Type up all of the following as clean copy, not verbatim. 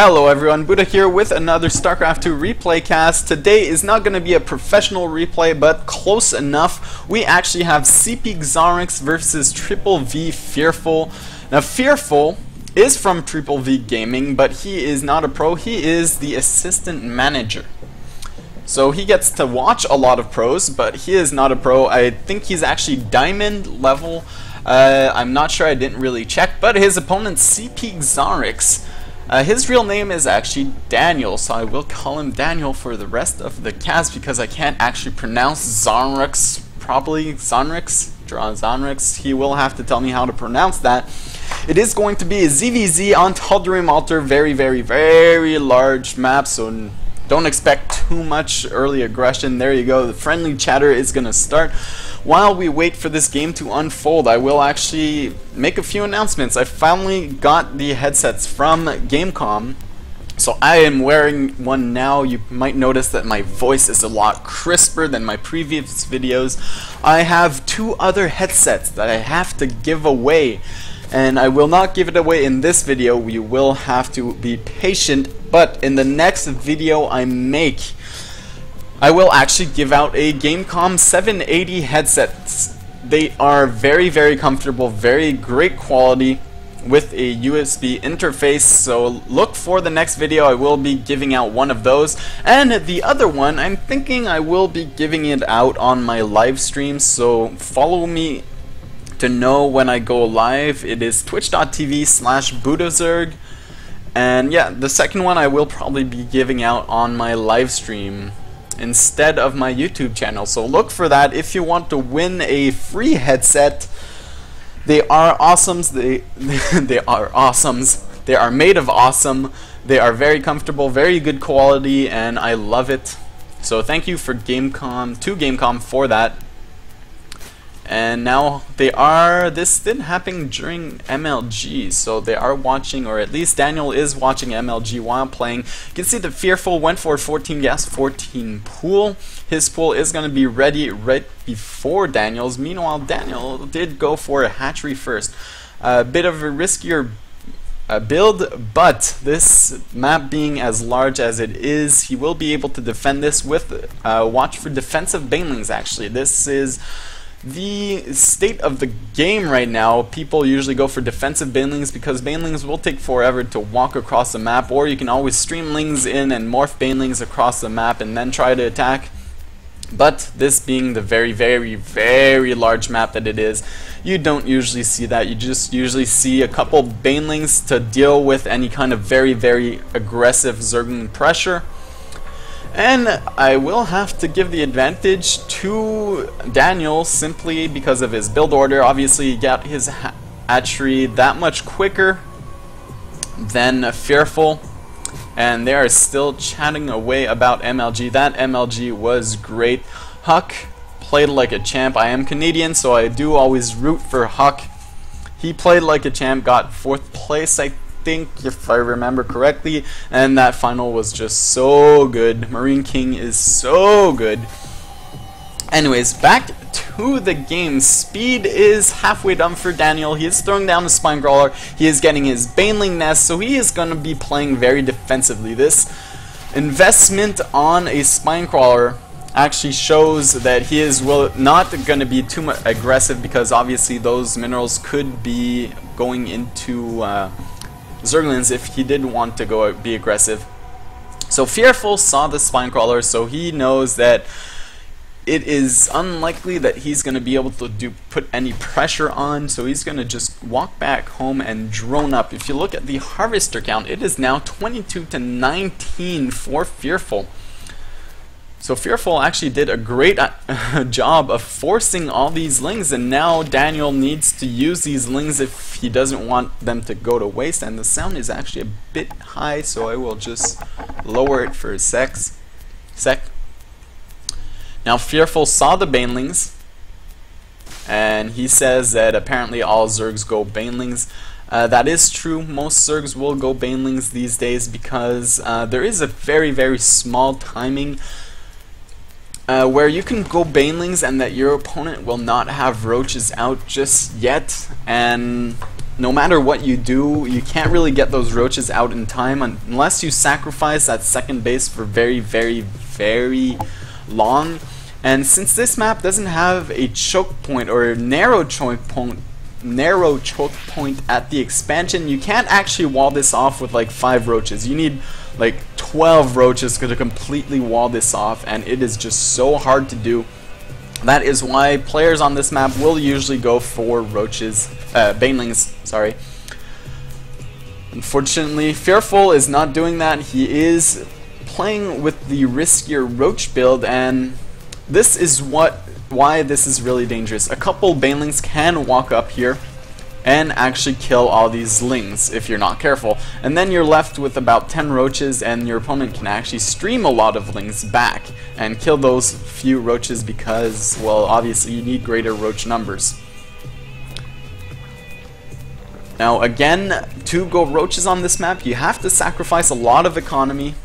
Hello everyone, Buddha here with another StarCraft 2 replay cast. Today is not going to be a professional replay, but close enough. We actually have CPZonrux versus VVVFearful. Now Fearful is from VVV Gaming, but he is not a pro, he is the assistant manager. So he gets to watch a lot of pros, but he is not a pro. I think he's actually diamond level. I'm not sure, I didn't really check, but his opponent CPZonrux. His real name is actually Daniel, so I will call him Daniel for the rest of the cast because I can't actually pronounce Zonrux properly. Zonrux. He will have to tell me how to pronounce that. It is going to be a ZVZ on Tal'Darim Altar, very large map, so don't expect too much early aggression. There you go, the friendly chatter is going to start. While we wait for this game to unfold, I will actually make a few announcements. I finally got the headsets from Gamecom, so I am wearing one now. You might notice that my voice is a lot crisper than my previous videos. I have two other headsets that I have to give away, and I will not give it away in this video. You will have to be patient, but in the next video I make, I will actually give out a Gamecom 780 headsets. They are very comfortable, very great quality with a USB interface, so look for the next video. I will be giving out one of those, and the other one I'm thinking I will be giving it out on my live stream, so follow me to know when I go live. It is twitch.tv/BuddhaZerg, and yeah, the second one I will probably be giving out on my live stream instead of my YouTube channel, so look for that if you want to win a free headset. They are awesomes. They are awesomes. They are made of awesome. They are very comfortable, very good quality, and I love it. So thank you for Gamecom for that. And now this didn't happen during MLG, so they are watching, or at least Daniel is watching MLG while playing. You can see that Fearful went for 14 gas, 14 pool. His pool is going to be ready right before Daniel's. Meanwhile, Daniel did go for a hatchery first. A bit of a riskier build, but this map being as large as it is, he will be able to defend this with watch for defensive banelings. Actually, this is the state of the game right now. People usually go for defensive banelings because banelings will take forever to walk across the map, or you can always stream lings in and morph banelings across the map and then try to attack. But this being the very large map that it is, you don't usually see that. You just usually see a couple banelings to deal with any kind of very aggressive Zergling pressure. And I will have to give the advantage to Daniel simply because of his build order. Obviously, he got his hatchery that much quicker than Fearful, and they are still chatting away about MLG. That MLG was great. Huck played like a champ. I am Canadian, so I do always root for Huck. He played like a champ, got 4th place, I think, if I remember correctly, and that final was just so good. Marine King is so good. Anyways, back to the game. Speed is halfway done for Daniel. He is throwing down a spine crawler. He is getting his baneling nest, so he is going to be playing very defensively. This investment on a spine crawler actually shows that he is not going to be too much aggressive, because obviously those minerals could be going into Zerglings if he did want to go be aggressive. So Fearful saw the spine crawler, so he knows that it is unlikely that he's going to be able to put any pressure on, so he's going to just walk back home and drone up. If you look at the harvester count, it is now 22-19 for Fearful. So Fearful actually did a great job of forcing all these lings, and now Daniel needs to use these lings if he doesn't want them to go to waste. And the sound is actually a bit high, so I will just lower it for a sec. Now Fearful saw the banelings, and he says that apparently all Zergs go banelings. That is true. Most Zergs will go banelings these days because there is a very small timing where you can go banelings and that your opponent will not have roaches out just yet, and no matter what you do, you can't really get those roaches out in time unless you sacrifice that second base for very, very, very long. And since this map doesn't have a choke point or a narrow choke point at the expansion, you can't actually wall this off with like 5 roaches. You need like 12 roaches to completely wall this off, and it is just so hard to do. That is why players on this map will usually go for roaches, banelings, sorry. Unfortunately, Fearful is not doing that. He is playing with the riskier roach build, and this is why this is really dangerous. A couple banelings can walk up here and actually kill all these lings if you're not careful, and then you're left with about 10 roaches, and your opponent can actually stream a lot of lings back and kill those few roaches because, well, obviously you need greater roach numbers. Now again, to go roaches on this map, you have to sacrifice a lot of economy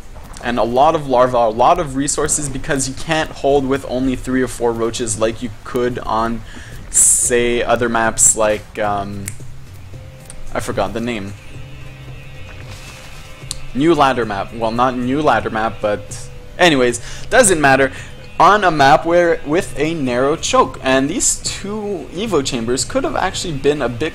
and a lot of larvae, a lot of resources, because you can't hold with only 3 or 4 roaches like you could on, say, other maps like, I forgot the name. New ladder map. Well, not new ladder map, but anyways, doesn't matter. On a map where with a narrow choke, and these 2 Evo chambers could have actually been a bit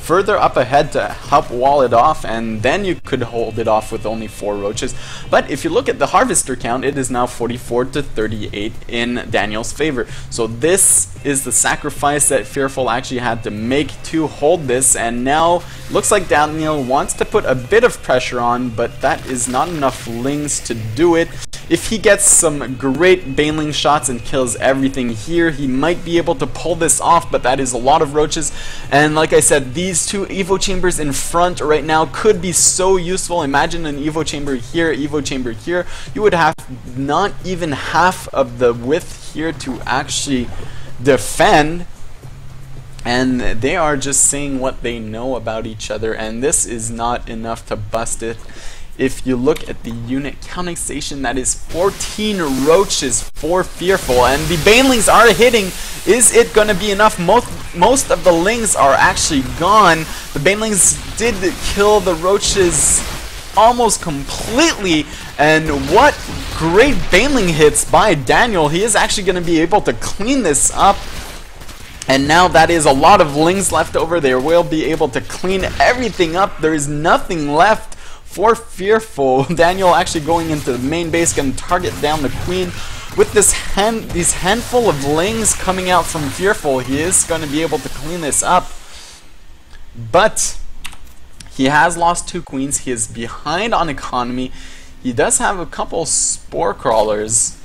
further up ahead to help wall it off, and then you could hold it off with only 4 roaches. But if you look at the harvester count, it is now 44 to 38 in Daniel's favor. So this is the sacrifice that Fearful actually had to make to hold this, and now looks like Daniel wants to put a bit of pressure on, but that is not enough lings to do it. If he gets some great baneling shots and kills everything here, he might be able to pull this off, but that is a lot of roaches. And like I said, these 2 Evo chambers in front right now could be so useful. Imagine an Evo chamber here, Evo chamber here. You would have not even half of the width here to actually defend. And they are just saying what they know about each other, and this is not enough to bust it. If you look at the unit counting station, that is 14 roaches for Fearful, and the banelings are hitting. Is it going to be enough? Most of the lings are actually gone. The banelings did kill the roaches almost completely, and what great baneling hits by Daniel. He is actually going to be able to clean this up. And now that is a lot of lings left over. They will be able to clean everything up. There is nothing left for Fearful. Daniel actually going into the main base, going to target down the queen. With these handful of lings coming out from Fearful, he is going to be able to clean this up. But he has lost 2 queens. He is behind on economy. He does have a couple spore crawlers,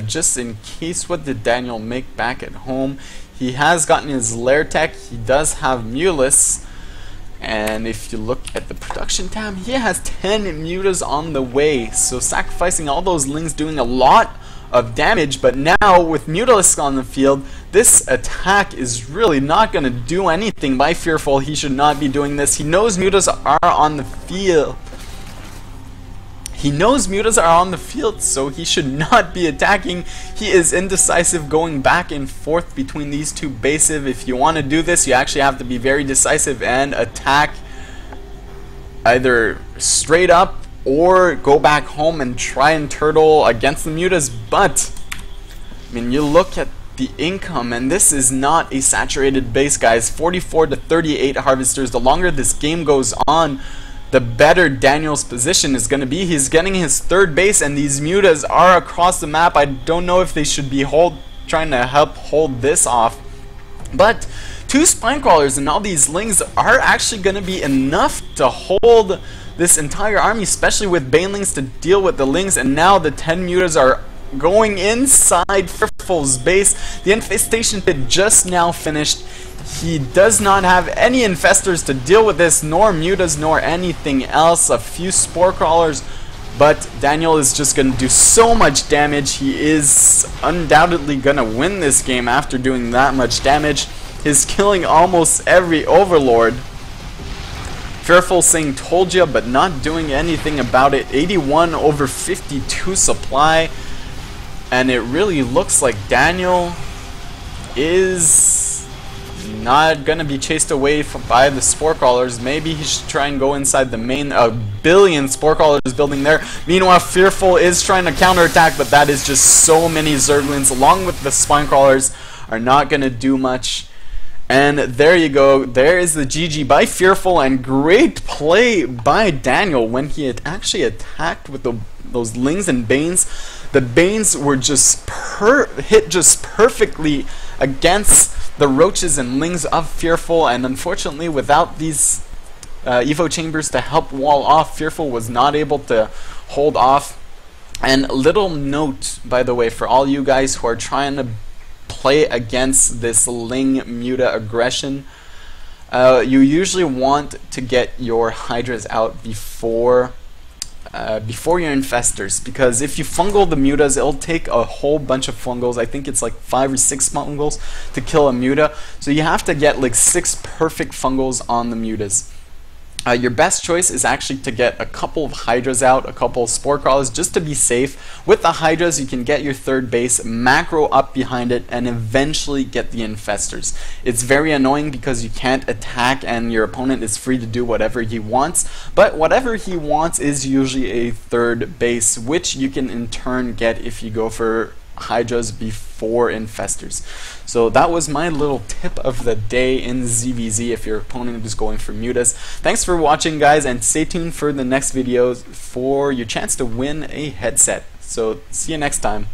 just in case. What did Daniel make back at home? He has gotten his lair tech. He does have Mulus. And if you look at the production tab, he has 10 mutas on the way. So sacrificing all those lings, doing a lot of damage. But now with Mutalisk on the field, this attack is really not going to do anything by Fearful. He should not be doing this. He knows mutas are on the field. He knows mutas are on the field, so he should not be attacking. He is indecisive, going back and forth between these 2 bases. If you want to do this, you actually have to be very decisive and attack either straight up or go back home and try and turtle against the mutas. But I mean, you look at the income, and this is not a saturated base, guys. 44 to 38 harvesters. The longer this game goes on, the better Daniel's position is going to be. He's getting his 3rd base, and these mutas are across the map. I don't know if they should be trying to help hold this off. But 2 spine crawlers and all these lings are actually going to be enough to hold this entire army, especially with banelings to deal with the lings. And now the 10 mutas are going inside Fearful's base. The infestation pit just now finished. He does not have any infestors to deal with this, nor mutas, nor anything else. A few spore crawlers, but Daniel is just going to do so much damage. He is undoubtedly going to win this game after doing that much damage. He's killing almost every overlord. Fearful saying told ya, but not doing anything about it. 81 over 52 supply, and it really looks like Daniel is not gonna be chased away by the spore crawlers. Maybe he should try and go inside the main. A billion spore crawlers building there. Meanwhile, Fearful is trying to counterattack, but that is just so many Zerglings along with the spine crawlers are not gonna do much. And there you go. There is the GG by Fearful, and great play by Daniel when he had actually attacked with those Lings and Banes. The Banes were just hit just perfectly against the Roaches and Lings of Fearful, and unfortunately without these Evo Chambers to help wall off, Fearful was not able to hold off. And little note, by the way, for all you guys who are trying to play against this Ling Muta aggression, you usually want to get your Hydras out before your Infestors, because if you fungal the Mutas, it'll take a whole bunch of fungals. I think it's like 5 or 6 fungals to kill a Muta, so you have to get like 6 perfect fungals on the Mutas. Your best choice is actually to get a couple of Hydras out, a couple of Spore Crawlers, just to be safe. With the Hydras, you can get your third base, macro up behind it, and eventually get the Infestors. It's very annoying because you can't attack and your opponent is free to do whatever he wants, but whatever he wants is usually a third base, which you can in turn get if you go for Hydras before Infestors. So that was my little tip of the day in ZVZ if your opponent is going for Mutas. Thanks for watching, guys, and stay tuned for the next videos for your chance to win a headset. So see you next time.